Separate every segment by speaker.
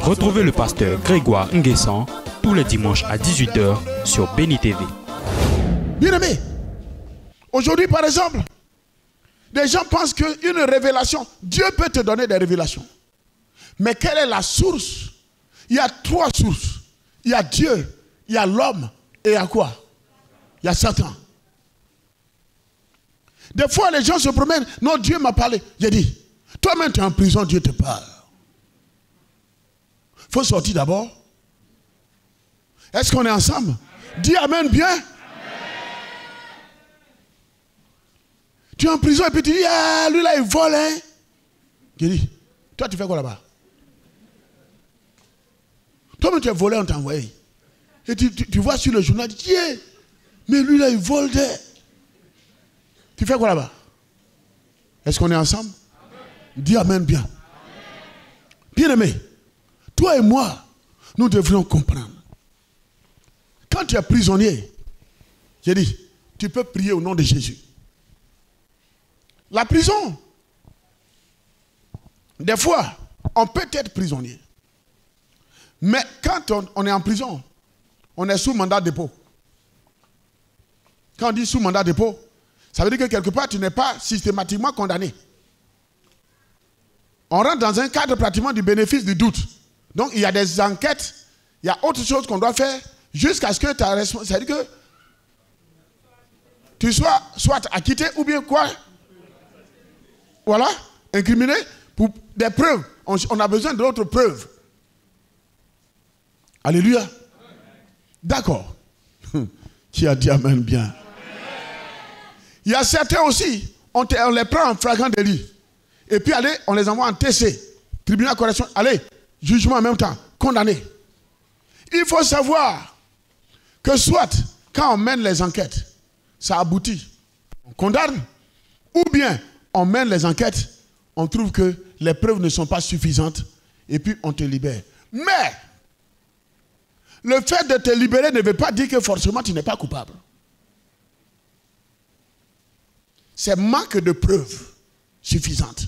Speaker 1: Retrouvez le pasteur Grégoire Nguessan tous les dimanches à 18 h sur Béni TV.
Speaker 2: Bien-aimé, aujourd'hui par exemple, des gens pensent qu'une révélation, Dieu peut te donner des révélations. Mais quelle est la source? Il y a trois sources. Il y a Dieu, il y a l'homme et il y a quoi? Il y a Satan. Des fois les gens se promènent, non, Dieu m'a parlé. J'ai dit, toi-même tu es en prison, Dieu te parle. Il faut sortir d'abord. Est-ce qu'on est ensemble? Dis amen bien. Amen. Tu es en prison et puis tu dis, ah, lui là il vole. Hein? J'ai dit, toi tu fais quoi là-bas? Toi-même tu es volé, on t'a envoyé. Et tu vois sur le journal, tu dis, mais lui là il vole. Tu fais quoi là-bas? Est-ce qu'on est ensemble? Amen. Dis amen bien. Bien-aimé, toi et moi, nous devrions comprendre. Quand tu es prisonnier, j'ai dit, tu peux prier au nom de Jésus. La prison, des fois, on peut être prisonnier. Mais quand on est en prison, on est sous mandat de dépôt. Quand on dit sous mandat de dépôt, ça veut dire que quelque part, tu n'es pas systématiquement condamné. On rentre dans un cadre pratiquement du bénéfice du doute. Donc, il y a des enquêtes, il y a autre chose qu'on doit faire jusqu'à ce que ta responsabilité, c'est-à-dire que tu sois soit acquitté ou bien quoi? Voilà, incriminé pour des preuves. On a besoin d'autres preuves. Alléluia. D'accord. Qui a dit amen bien? Il y a certains aussi, on les prend en flagrant délit. Et puis allez, on les envoie en TC, tribunal de correction. Allez, jugement en même temps, condamné. Il faut savoir que soit, quand on mène les enquêtes, ça aboutit, on condamne, ou bien on mène les enquêtes, on trouve que les preuves ne sont pas suffisantes, et puis on te libère. Mais, le fait de te libérer ne veut pas dire que forcément tu n'es pas coupable. C'est manque de preuves suffisantes.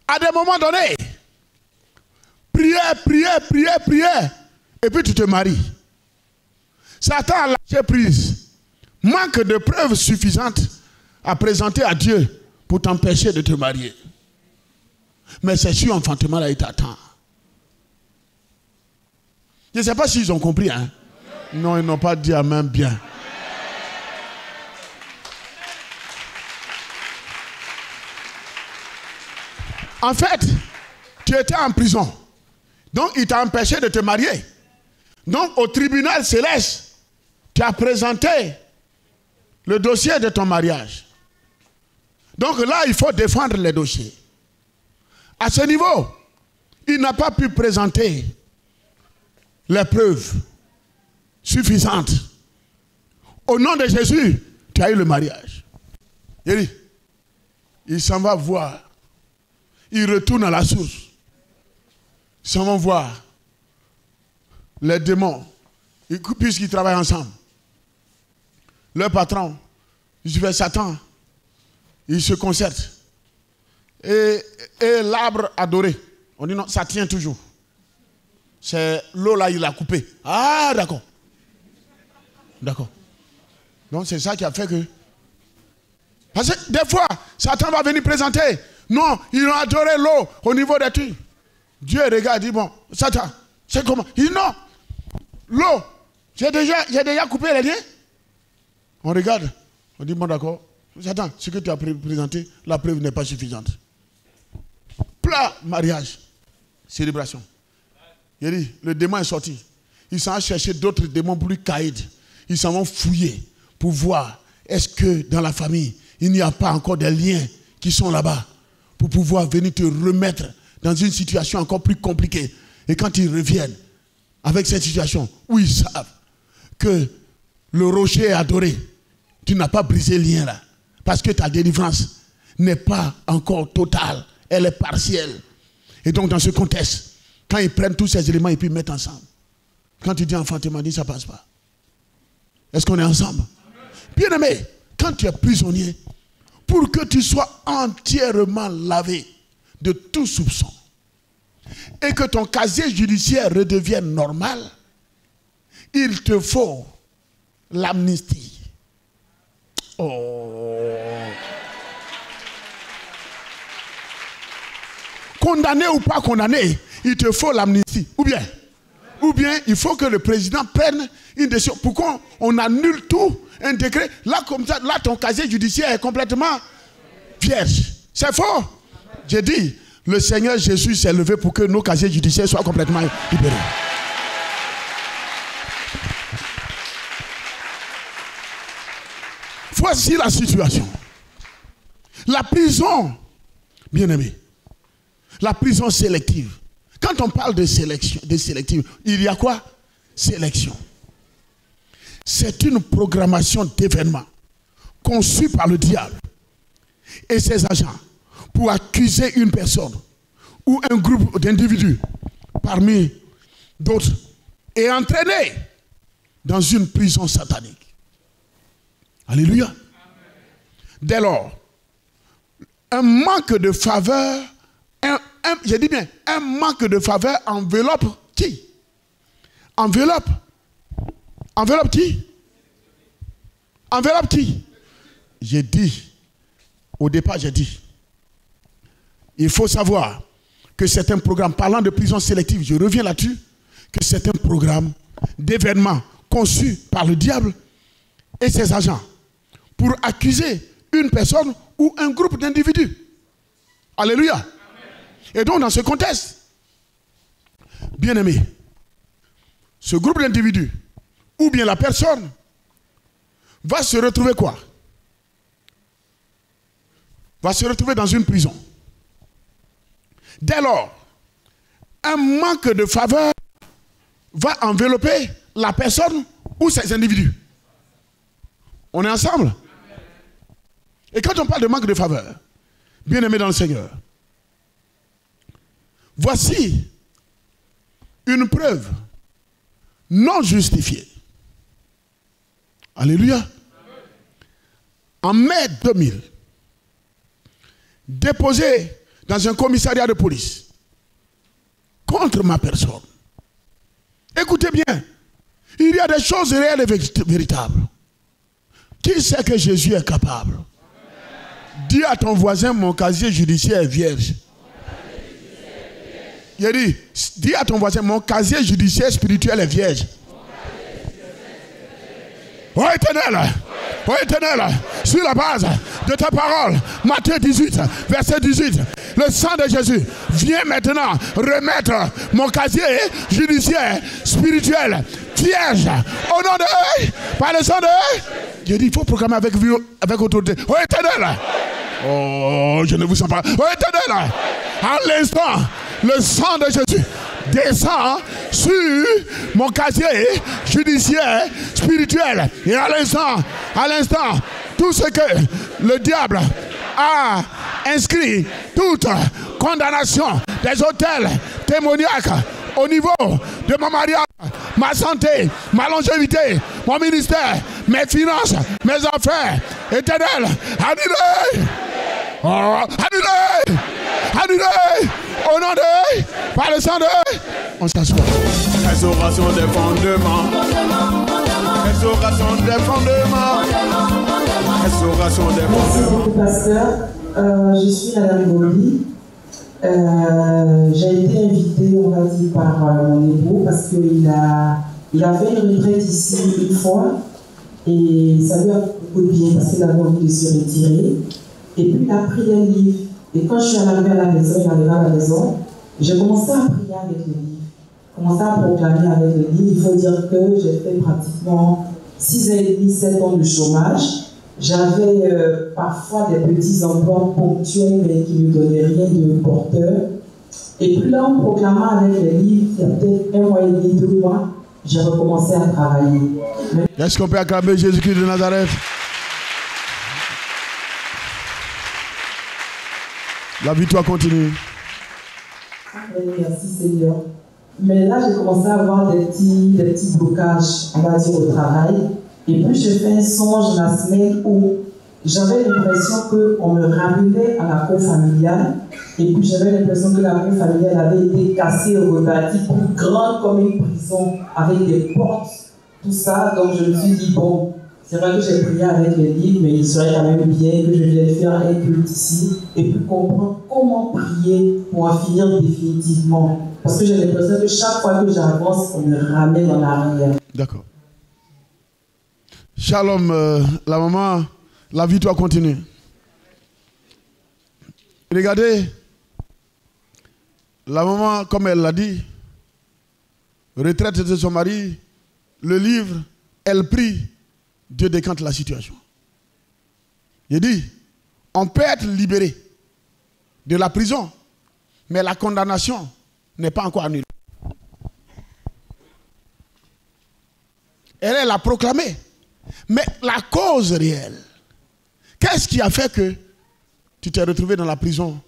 Speaker 2: À des moments donnés, prière, et puis tu te maries. Satan a lâché prise. Manque de preuves suffisantes à présenter à Dieu pour t'empêcher de te marier. Mais c'est sur enfantement là, il t'attend. Je ne sais pas s'ils ont compris. Hein? Non, ils n'ont pas dit amen bien. En fait, tu étais en prison. Donc, il t'a empêché de te marier. Donc, au tribunal céleste, tu as présenté le dossier de ton mariage. Donc là, il faut défendre les dossiers. À ce niveau, il n'a pas pu présenter les preuves suffisantes. Au nom de Jésus, tu as eu le mariage. Il s'en va voir. Il retourne à la source. Ils s'en vont voir les démons, puisqu'ils travaillent ensemble. Leur patron, il fait Satan, ils se concertent. Et l'arbre adoré, on dit non, ça tient toujours. C'est l'eau là, il l'a coupé. Ah, d'accord. D'accord. Donc c'est ça qui a fait que... Parce que des fois, Satan va venir présenter. Non, ils ont adoré l'eau au niveau des tuyaux. Dieu regarde, dit bon, Satan, c'est comment? Il dit non, l'eau, j'ai déjà coupé les liens. On regarde, on dit bon d'accord, Satan, ce que tu as présenté, la preuve n'est pas suffisante. Plat, mariage, célébration. Il dit, le démon est sorti. Ils s'en vont chercher d'autres démons plus caïds. Ils s'en vont fouiller pour voir est-ce que dans la famille, il n'y a pas encore des liens qui sont là-bas pour pouvoir venir te remettre dans une situation encore plus compliquée. Et quand ils reviennent avec cette situation où ils savent que le rocher est adoré, tu n'as pas brisé le lien là. Parce que ta délivrance n'est pas encore totale, elle est partielle. Et donc dans ce contexte, quand ils prennent tous ces éléments et puis ils mettent ensemble, quand tu dis enfantement, ça ne passe pas. Est-ce qu'on est ensemble? Bien aimé, quand tu es prisonnier, pour que tu sois entièrement lavé de tout soupçon, et que ton casier judiciaire redevienne normal, il te faut l'amnistie. Oh. Condamné ou pas condamné, il te faut l'amnistie. Ou bien, il faut que le président prenne une décision. Pourquoi on annule tout, un décret? Là, comme ça, là, ton casier judiciaire est complètement vierge. C'est faux. J'ai dit, le Seigneur Jésus s'est levé pour que nos casiers judiciaires soient complètement libérés. Voici la situation. La prison, bien aimé, la prison sélective. Quand on parle de sélective, il y a quoi? Sélection. C'est une programmation d'événements conçue par le diable et ses agents pour accuser une personne ou un groupe d'individus parmi d'autres et entraîner dans une prison satanique. Alléluia. Dès lors, un manque de faveur, je dis bien, un manque de faveur enveloppe qui? Enveloppe qui? Enveloppe qui? J'ai dit, au départ j'ai dit, il faut savoir que c'est un programme, parlant de prison sélective, je reviens là-dessus, que c'est un programme d'événements conçu par le diable et ses agents pour accuser une personne ou un groupe d'individus. Alléluia. Amen. Et donc dans ce contexte, bien aimé, ce groupe d'individus ou bien la personne va se retrouver quoi? Va se retrouver dans une prison. Dès lors, un manque de faveur va envelopper la personne ou ses individus. On est ensemble? Et quand on parle de manque de faveur, bien aimé dans le Seigneur, voici une preuve non justifiée. Alléluia. En mai 2000, déposé dans un commissariat de police contre ma personne. Écoutez bien, il y a des choses réelles et véritables. Qui sait que Jésus est capable? Dis à ton voisin, mon casier judiciaire est vierge. Il dit, dis à ton voisin, mon casier judiciaire spirituel est vierge. Oh Éternel, sur la base de ta parole, Matthieu 18, verset 18, le sang de Jésus vient maintenant remettre mon casier judiciaire spirituel vierge au nom de eux, par le sang de eux. J'ai dit, il faut proclamer avec autorité. Oh Éternel, oh, je ne vous sens pas. Oh Éternel, à l'instant, le sang de Jésus descend sur mon casier judiciaire spirituel. Et à l'instant, tout ce que le diable a inscrit, toute condamnation des hôtels démoniaques au niveau de mon mariage, ma santé, ma longévité, mon ministère, mes finances, mes affaires, Éternel, annulé. Oh, annulé au nom de, par le sang de, on s'assoit. Restauration des fondements. Restauration des fondements. Restauration des fondements.
Speaker 3: Merci beaucoup, pasteur. Je suis Madame Goli. J'ai été invitée, on va dire, par mon époux parce qu'il a fait une retraite ici une fois et ça lui a beaucoup de bien parce qu'il avait envie de se retirer. Et puis il a pris un livre. Et quand je suis arrivée à la maison, j'ai commencé à prier avec le livre, commencé à proclamer avec le livre. Il faut dire que j'ai fait pratiquement 6 ans et demi, 7 ans de chômage. J'avais parfois des petits emplois ponctuels, mais qui ne donnaient rien de porteur. Et puis là, en proclamant avec le livre, il y a peut-être 1 mois et demi, 2 mois, j'ai recommencé à travailler.
Speaker 2: Est-ce qu'on peut acclamer Jésus-Christ de Nazareth? La victoire continue.
Speaker 3: Merci Seigneur. Mais là, j'ai commencé à avoir des petits blocages, on va dire, au travail. Et puis, j'ai fait un songe la semaine où j'avais l'impression qu'on me ramenait à la cour familiale Et puis j'avais l'impression que l'amour familial avait été cassé, rebâti, plus grande comme une prison, avec des portes, tout ça. Donc je me suis dit, bon, c'est vrai que j'ai prié avec les livres, mais il serait quand même bien que je vienne faire un culte ici et puis comprendre comment prier pour en finir définitivement. Parce que j'ai l'impression que chaque fois que j'avance, on me ramène en arrière.
Speaker 2: D'accord. Shalom, la maman, la vie doit continuer. Regardez, la maman, comme elle l'a dit, retraite de son mari, le livre, elle prie, Dieu décante la situation. Il dit, on peut être libéré de la prison, mais la condamnation n'est pas encore annulée. Elle l'a proclamé. Mais la cause réelle, qu'est-ce qui a fait que tu t'es retrouvé dans la prison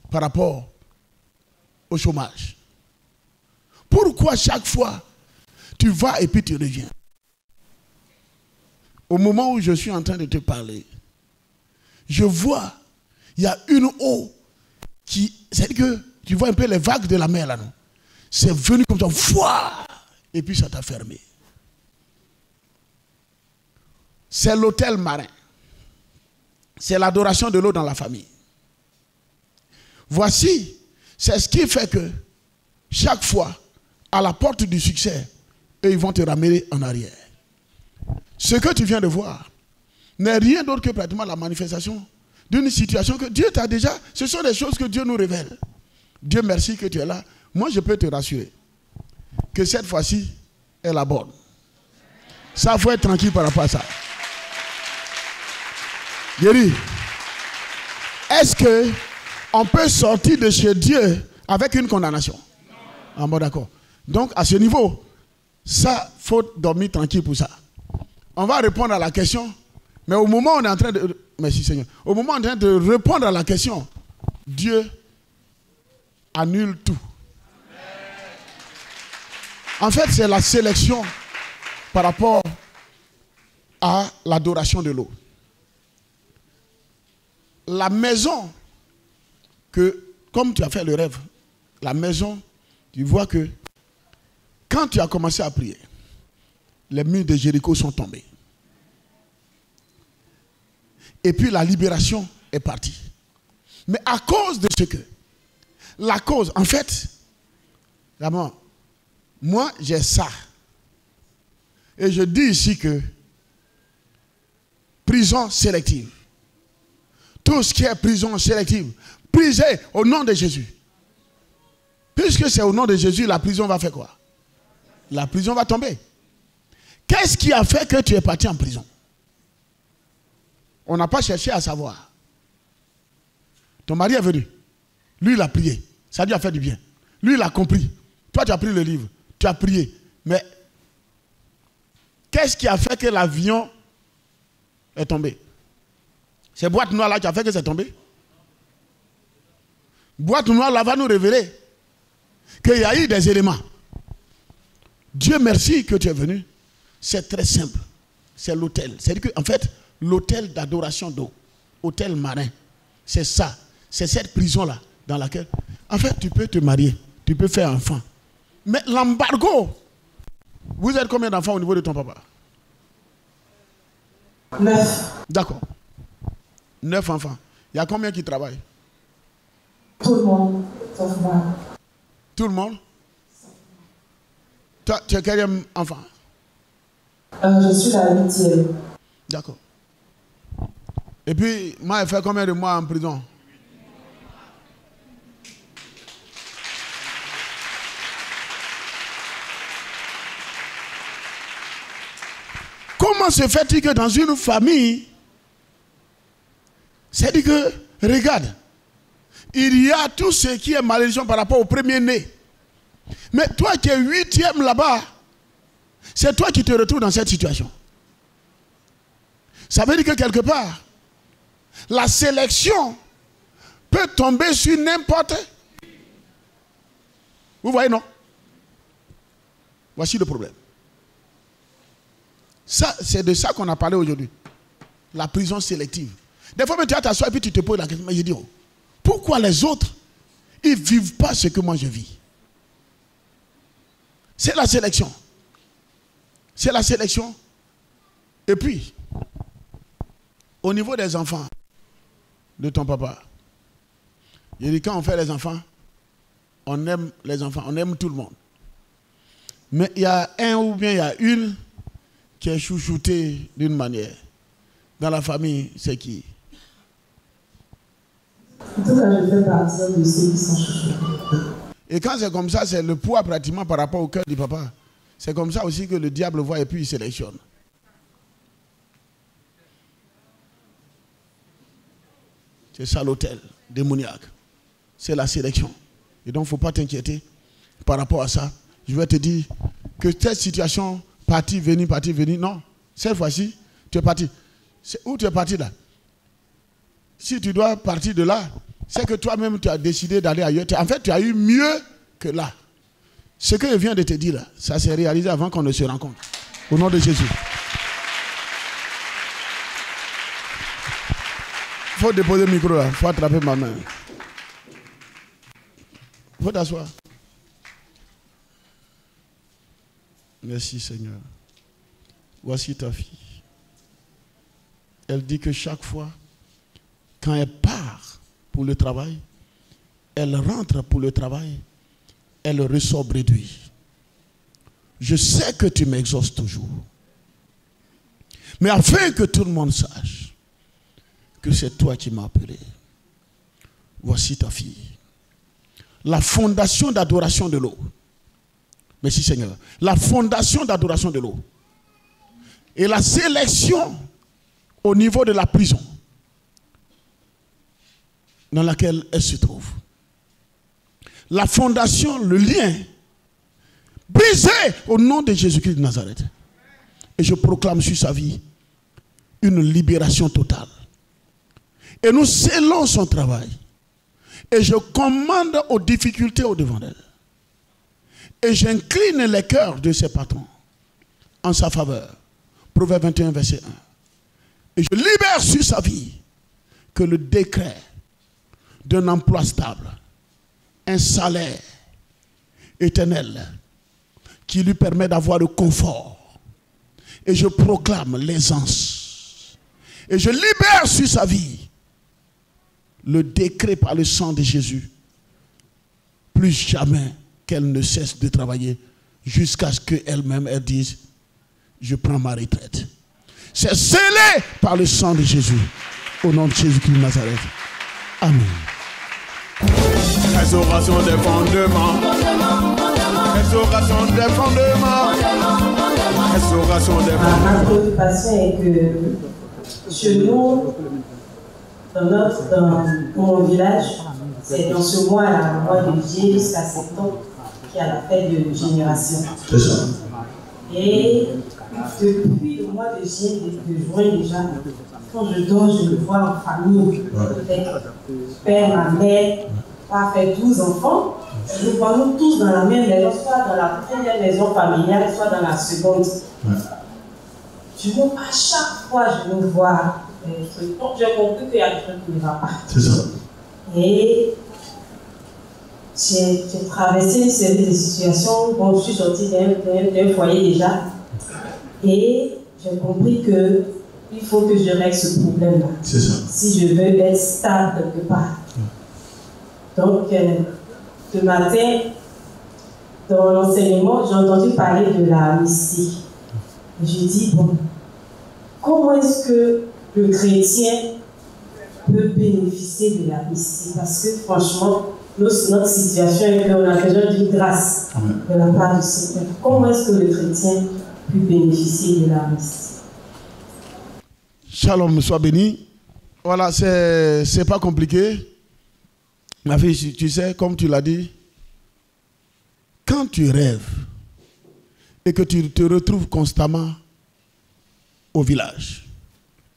Speaker 2: par rapport au chômage? Pourquoi chaque fois tu vas et puis tu reviens? Au moment où je suis en train de te parler, je vois, il y a une eau qui, c'est que tu vois un peu les vagues de la mer là, non? C'est venu comme ça, fouah, et puis ça t'a fermé. C'est l'autel marin. C'est l'adoration de l'eau dans la famille. Voici, c'est ce qui fait que chaque fois, à la porte du succès, eux, ils vont te ramener en arrière. Ce que tu viens de voir n'est rien d'autre que pratiquement la manifestation d'une situation que Dieu t'a déjà... Ce sont des choses que Dieu nous révèle. Dieu merci que tu es là. Moi, je peux te rassurer que cette fois-ci est la bonne. Ça, il faut être tranquille par rapport à ça. Guéri, est-ce qu'on peut sortir de chez Dieu avec une condamnation? Ah bon, d'accord. Donc, à ce niveau, ça, il faut dormir tranquille pour ça. On va répondre à la question, mais au moment où on est en train de... Merci Seigneur. Au moment où on est en train de répondre à la question, Dieu annule tout. En fait, c'est la sélection par rapport à l'adoration de l'eau. La maison que, comme tu as fait le rêve, la maison, tu vois que quand tu as commencé à prier, les murs de Jéricho sont tombés. Et puis la libération est partie. Mais à cause de ce que, la cause, en fait, vraiment, moi j'ai ça. Et je dis ici que prison sélective. Tout ce qui est prison sélective, prisez au nom de Jésus. Puisque c'est au nom de Jésus, la prison va faire quoi? La prison va tomber. Qu'est-ce qui a fait que tu es parti en prison? On n'a pas cherché à savoir. Ton mari est venu. Lui, il a prié. Ça lui a fait du bien. Lui, il a compris. Toi, tu as pris le livre. Tu as prié. Mais qu'est-ce qui a fait que l'avion est tombé? C'est boîte noire là qui a fait que c'est tombé. Boîte noire là va nous révéler qu'il y a eu des éléments. Dieu merci que tu es venu. C'est très simple. C'est l'autel. C'est-à-dire qu'en fait, l'autel d'adoration d'eau, autel marin, c'est ça. C'est cette prison-là dans laquelle, en fait, tu peux te marier. Tu peux faire un enfant. Mais l'embargo, vous êtes combien d'enfants au niveau de ton papa?
Speaker 3: 9.
Speaker 2: D'accord. 9 enfants. Il y a combien qui travaillent?
Speaker 3: Tout le monde, sauf moi.
Speaker 2: Tout le monde? Toi, tu es quel enfant?
Speaker 3: Je suis la 8e.
Speaker 2: D'accord. Et puis, moi, elle fait combien de mois en prison? Comment se fait-il que dans une famille, c'est-à-dire que, regarde, il y a tout ce qui est malédiction par rapport au premier-né. Mais toi qui es 8e là-bas, c'est toi qui te retrouves dans cette situation. Ça veut dire que quelque part, la sélection peut tomber sur n'importe. Vous voyez, non? Voici le problème. Ça, c'est de ça qu'on a parlé aujourd'hui. La prison sélective. Des fois, tu vas t'asseoir et puis tu te poses la question. Mais je dis, oh, pourquoi les autres, Ils ne vivent pas ce que moi je vis. C'est la sélection. C'est la sélection. Et puis, au niveau des enfants de ton papa, il dit quand on fait les enfants, on aime les enfants, on aime tout le monde. Mais il y a un ou bien il y a une qui est chouchoutée d'une manière. Dans la famille, c'est qui?
Speaker 3: En tout cas, je fais partie de ceux qui sont chouchoutés.
Speaker 2: Et quand c'est comme ça, c'est le poids pratiquement par rapport au cœur du papa. C'est comme ça aussi que le diable voit et puis il sélectionne. C'est ça l'hôtel démoniaque. C'est la sélection. Et donc, il ne faut pas t'inquiéter par rapport à ça. Je vais te dire que cette situation, partie, venir, non. Cette fois-ci, tu es parti. Où tu es parti là? Si tu dois partir de là, c'est que toi-même, tu as décidé d'aller ailleurs. En fait, tu as eu mieux que là. Ce que je viens de te dire là, ça s'est réalisé avant qu'on ne se rencontre. Au nom de Jésus. Il faut déposer le micro là. Il faut attraper ma main. Il faut t'asseoir. Merci Seigneur. Voici ta fille. Elle dit que chaque fois, quand elle part pour le travail, elle rentre pour le travail, elle ressort réduit. Je sais que tu m'exauces toujours. Mais afin que tout le monde sache que c'est toi qui m'as appelé, voici ta fille. La fondation d'adoration de l'eau. Merci Seigneur. La fondation d'adoration de l'eau. Et la sélection au niveau de la prison dans laquelle elle se trouve. La fondation, le lien, brisé au nom de Jésus-Christ de Nazareth. Et je proclame sur sa vie une libération totale. Et nous scellons son travail. Et je commande aux difficultés au-devant d'elle. Et j'incline les cœurs de ses patrons en sa faveur. Proverbe 21, verset 1. Et je libère sur sa vie que le décret d'un emploi stable, un salaire éternel qui lui permet d'avoir le confort. Et je proclame l'aisance. Et je libère sur sa vie le décret par le sang de Jésus. Plus jamais qu'elle ne cesse de travailler jusqu'à ce qu'elle-même elle dise je prends ma retraite. C'est scellé par le sang de Jésus. Au nom de Jésus-Christ de Nazareth. Amen. Restauration des fondements. Restauration des fondements. Restauration des fondements.
Speaker 3: Ma préoccupation est que chez nous, dans mon village, c'est dans ce mois-là, le mois de juillet jusqu'à septembre, qu'il y a la fête de génération.
Speaker 2: C'est ça.
Speaker 3: Et depuis le mois de juin déjà, quand je dors, je me vois en famille, avec père, ma mère, pas fait 12 enfants. Nous voyons tous dans la même maison, soit dans la première maison familiale, soit dans la seconde. À chaque fois, je me vois. Donc, j'ai compris qu'il y a des trucs qui ne vont pas.
Speaker 2: C'est ça.
Speaker 3: Et j'ai traversé une série de situations. Bon, je suis sortie d'un foyer déjà. Et j'ai compris qu'il faut que je règle ce problème-là.
Speaker 2: C'est ça. Si
Speaker 3: je veux être stable quelque part. Donc, ce matin, dans l'enseignement, j'ai entendu parler de la mystique. Et je dis, bon, comment est-ce que le chrétien peut bénéficier de la mystique? Parce que franchement, notre situation est qu'on a besoin d'une grâce de la part du Seigneur. Comment est-ce que le chrétien peut bénéficier de la mystique?
Speaker 2: Shalom, sois béni. Voilà, c'est pas compliqué. Ma fille, tu sais, comme tu l'as dit, quand tu rêves et que tu te retrouves constamment au village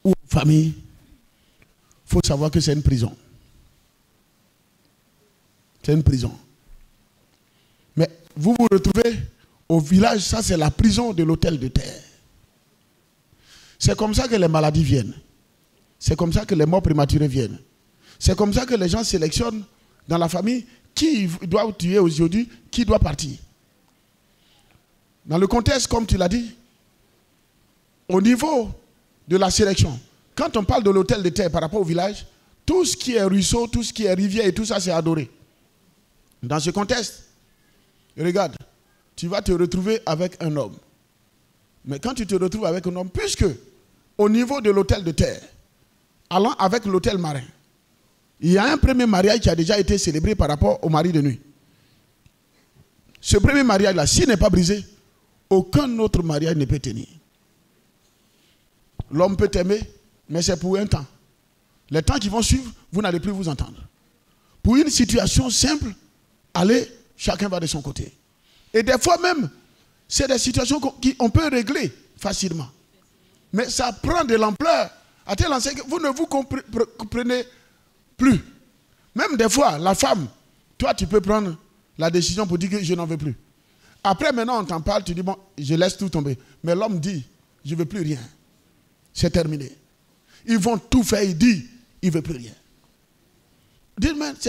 Speaker 2: ou en famille, il faut savoir que c'est une prison. C'est une prison. Mais vous vous retrouvez au village, ça c'est la prison de l'autel de terre. C'est comme ça que les maladies viennent. C'est comme ça que les morts prématurés viennent. C'est comme ça que les gens sélectionnent dans la famille qui doit tuer aujourd'hui, qui doit partir. Dans le contexte, comme tu l'as dit, au niveau de la sélection, quand on parle de l'hôtel de terre par rapport au village, tout ce qui est ruisseau, tout ce qui est rivière et tout ça, c'est adoré. Dans ce contexte, regarde, tu vas te retrouver avec un homme. Mais quand tu te retrouves avec un homme, puisque au niveau de l'hôtel de terre, allant avec l'hôtel marin, il y a un premier mariage qui a déjà été célébré par rapport au mari de nuit. Ce premier mariage-là, s'il n'est pas brisé, aucun autre mariage ne peut tenir. L'homme peut t'aimer, mais c'est pour un temps. Les temps qui vont suivre, vous n'allez plus vous entendre. Pour une situation simple, allez, chacun va de son côté. Et des fois même, c'est des situations qu'on peut régler facilement. Mais ça prend de l'ampleur à tel enseigne que vous ne vous comprenez plus. Même des fois, la femme, toi tu peux prendre la décision pour dire que je n'en veux plus. Après maintenant on t'en parle, tu dis bon, je laisse tout tomber. Mais l'homme dit, je ne veux plus rien. C'est terminé. Ils vont tout faire, il dit, il ne veut plus rien.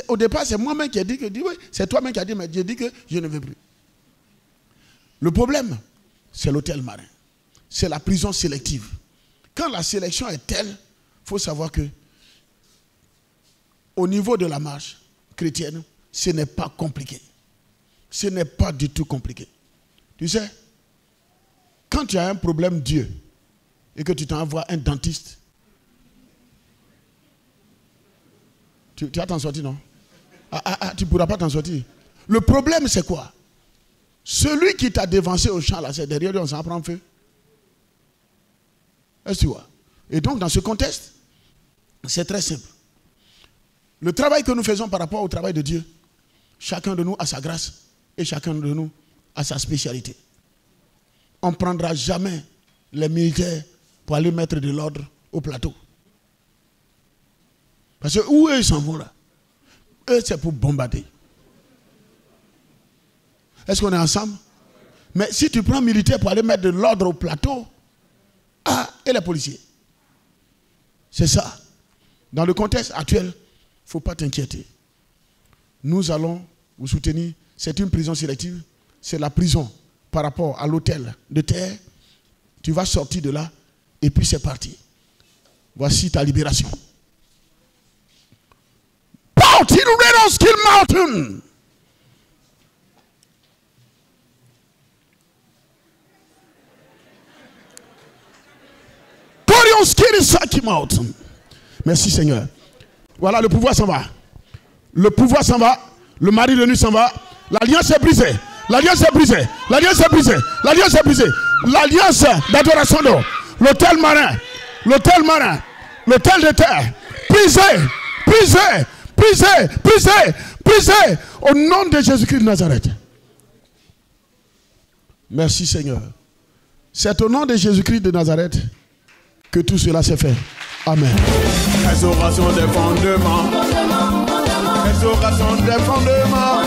Speaker 2: Au départ, c'est moi-même qui ai dit que, oui, c'est toi-même qui as dit, mais j'ai dit que je ne veux plus. Le problème, c'est l'hôtel marin. C'est la prison sélective. Quand la sélection est telle, il faut savoir que au niveau de la marche chrétienne, ce n'est pas compliqué. Ce n'est pas du tout compliqué. Tu sais, quand tu as un problème Dieu et que tu t'envoies un dentiste, tu vas t'en sortir, non? Tu ne pourras pas t'en sortir. Le problème, c'est quoi? Celui qui t'a dévancé au champ, là, c'est derrière lui, on s'en prend feu. Est-ce que tu vois? Et donc, dans ce contexte, c'est très simple. Le travail que nous faisons par rapport au travail de Dieu, chacun de nous a sa grâce et chacun de nous a sa spécialité. On ne prendra jamais les militaires pour aller mettre de l'ordre au plateau. Parce que où eux ils s'en vont là? Eux c'est pour bombarder. Est-ce qu'on est ensemble? Mais si tu prends militaire pour aller mettre de l'ordre au plateau, et les policiers? C'est ça. Dans le contexte actuel, il ne faut pas t'inquiéter. Nous allons vous soutenir. C'est une prison sélective. C'est la prison par rapport à l'hôtel de terre. Tu vas sortir de là et puis c'est parti. Voici ta libération. Pout in Red Skill Mountain. Mountain. Merci Seigneur. Voilà, le pouvoir s'en va. Le pouvoir s'en va. Le mari de nuit s'en va. L'alliance est brisée. L'alliance est brisée. L'alliance est brisée. L'alliance est brisée. L'alliance d'adoration d'eau. L'hôtel marin. L'hôtel marin. L'hôtel de terre. Brisé. Brisé. Brisé. Brisé. Brisé. Au nom de Jésus-Christ de Nazareth. Merci Seigneur. C'est au nom de Jésus-Christ de Nazareth que tout cela s'est fait. Amen. Restauration des fondements. Restauration des fondements.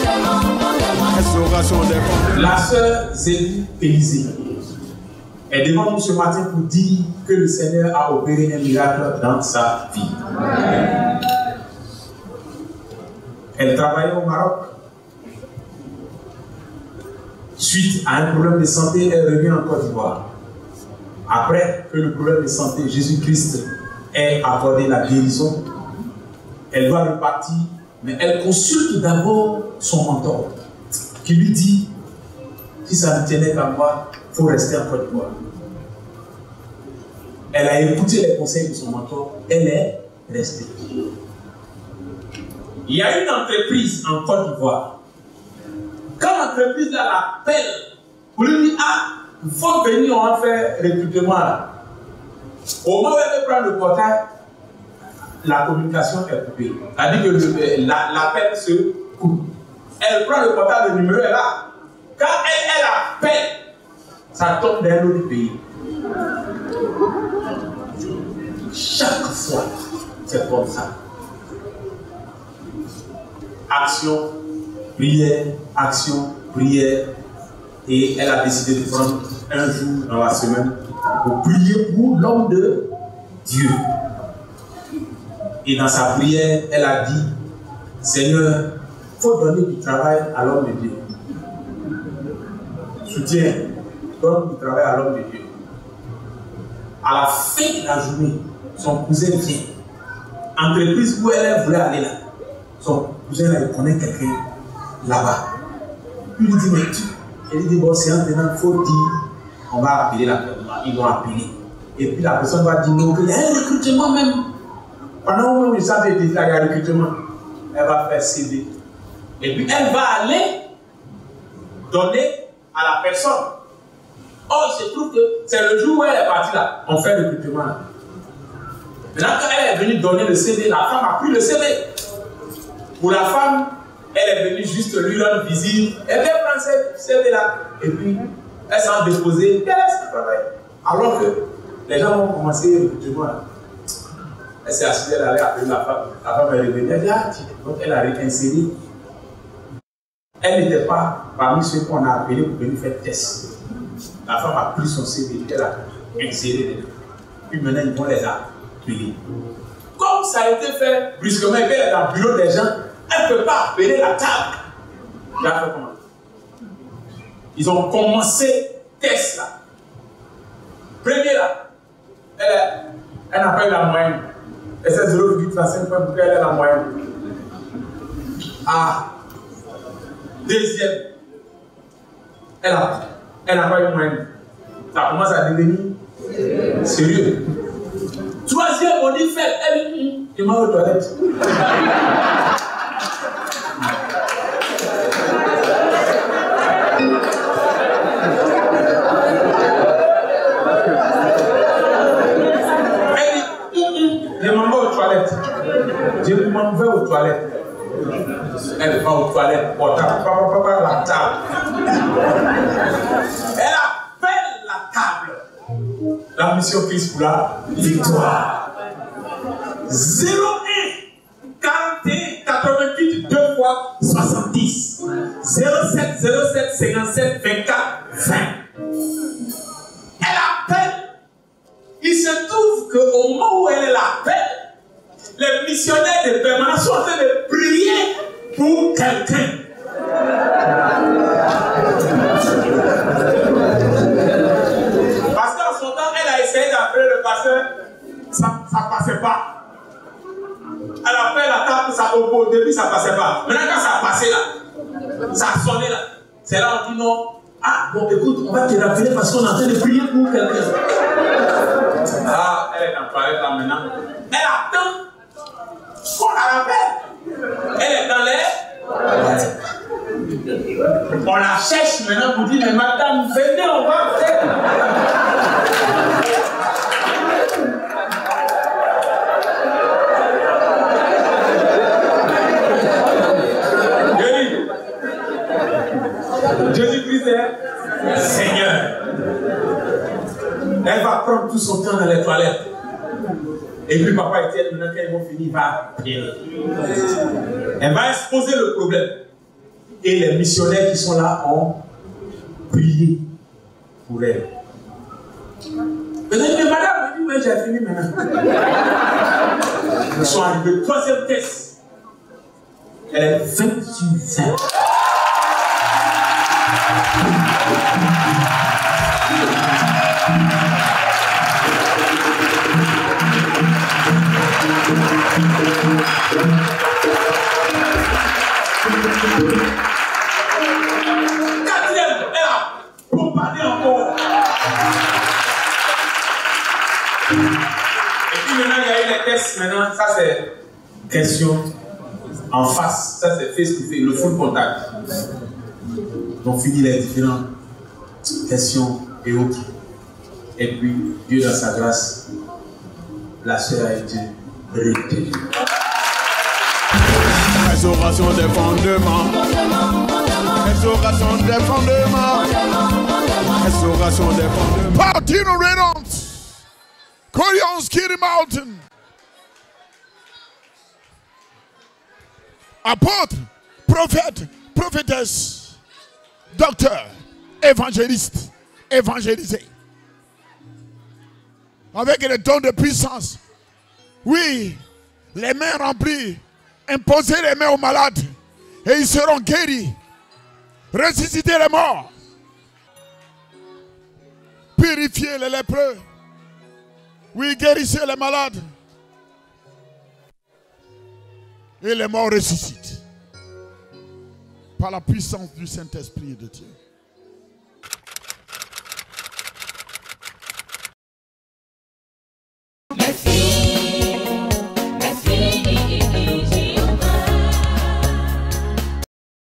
Speaker 2: Restauration des fondements.
Speaker 4: La sœur Zélie Élisée est devant nous ce matin pour dire que le Seigneur a opéré un miracle dans sa vie. Amen. Elle travaillait au Maroc. Suite à un problème de santé, elle revient en Côte d'Ivoire. Après que le problème de santé, Jésus-Christ ait accordé la guérison, elle doit repartir, mais elle consulte d'abord son mentor, qui lui dit, si ça ne tenait qu'à moi, il faut rester en Côte d'Ivoire. Elle a écouté les conseils de son mentor, elle est restée. Il y a une entreprise en Côte d'Ivoire. Quand l'entreprise l'appelle pour lui dire, il faut venir, on va faire recrutement là. Au moment où elle prend le portail, la communication est coupée. C'est-à-dire que l'appel se coupe. Elle prend le portail, le numéro est là. Quand elle appelle, ça tombe dans l'autre pays. Chaque fois, c'est comme ça. Action, prière, action, prière. Et elle a décidé de prendre un jour dans la semaine pour prier pour l'homme de Dieu. Et dans sa prière, elle a dit, Seigneur, faut donner du travail à l'homme de Dieu. Soutien, donne du travail à l'homme de Dieu. À la fin de la journée, son cousin vient. Entreprise où elle voulait aller là. Son cousin là, il connaît quelqu'un là-bas. Il lui dit, mais il dit, bon, c'est maintenant, il faut dire, on va appeler la personne. Ils vont appeler. Et puis la personne va dire, non, il y a un recrutement même. Pendant où ils savent qu'il y a un recrutement, elle va faire CV. Et puis elle va aller donner à la personne. Or, il se trouve que c'est le jour où elle est partie là, on fait le recrutement. Maintenant, quand elle est venue donner le CV, la femme a pris le CV. Pour la femme, elle est venue juste lui rendre visite. Elle vient prendre ce CV là. Et puis, elle s'en déposer. Alors que les gens vont commencer le recrutement là. Elle s'est assise, elle allait appeler la femme. La femme est revenue. Elle dit, ah, donc elle a réinséré. Elle n'était pas parmi ceux qu'on a appelés pour venir faire test. La femme a pris son CV, elle a inséré dedans. Puis maintenant, ils vont les appeler. Comme ça a été fait brusquement, et qu'elle est dans le bureau des gens, elle ne peut pas appeler la table. Elle a fait comment? Ils ont commencé test là. Premier là, elle n'a pas eu la moyenne. Elle c'est 0,35 points pour qu'elle ait la moyenne. Ah. Deuxième, elle n'a pas eu moyenne. Ça commence à devenir sérieux. Troisième, on dit fait, elle dit, je m'en vais aux toilettes. Elle dit, je m'en vais aux toilettes. Je m'en vais aux toilettes. Elle va aux toilettes, portable, la table. Elle appelle la table. La mission Christ pour la victoire. 01 41 88 2 fois 70 07 07 57 24 20. Elle appelle. Il se trouve qu'au moment où elle l'appelle, les missionnaires de permanence sont en train de prier pour quelqu'un. Parce qu'en son temps, elle a essayé d'appeler le pasteur, ça ne passait pas. Elle appelle la table, ça, au début ça ne passait pas. Maintenant quand ça a passé là, ça a sonné là. C'est là on dit non. Ah bon écoute, on va te rappeler parce qu'on est en train de prier pour quelqu'un. Ah, elle est en toilette là maintenant. Elle attend. On la rappelle. Elle est dans l'air. On la cherche maintenant pour dire, mais madame, venez, on va faire. Jésus-Christ est Seigneur. Elle va prendre tout son temps dans les toilettes. Et puis papa était maintenant quand ils vont finir, va prier. Elle va exposer le problème. Et les missionnaires qui sont là ont prié pour elle. Mais madame, elle dit, mais j'ai fini maintenant. Ils sont arrivés, troisième test. Elle est 28 ans. Quatrième, elle a bombardé encore. Et puis maintenant, il y a eu les tests. Maintenant, ça c'est question en face. Ça c'est face to face, le full contact. On finit les différentes questions et autres. Et puis, Dieu dans sa grâce, la sœur a été retenue.
Speaker 2: Restauration des fondements. Restauration des fondements. Restauration des fondements. Partino Reynolds. Corian Skiddy Mountain. Apôtre, prophète, prophétesse, docteur, évangéliste, évangélisé. Avec les dons de puissance. Oui, les mains remplies. Imposer les mains aux malades Et ils seront guéris. Ressusciter les morts. Purifier les lépreux. Oui, guérissez les malades. Et les morts ressuscitent. Par la puissance du Saint-Esprit de Dieu.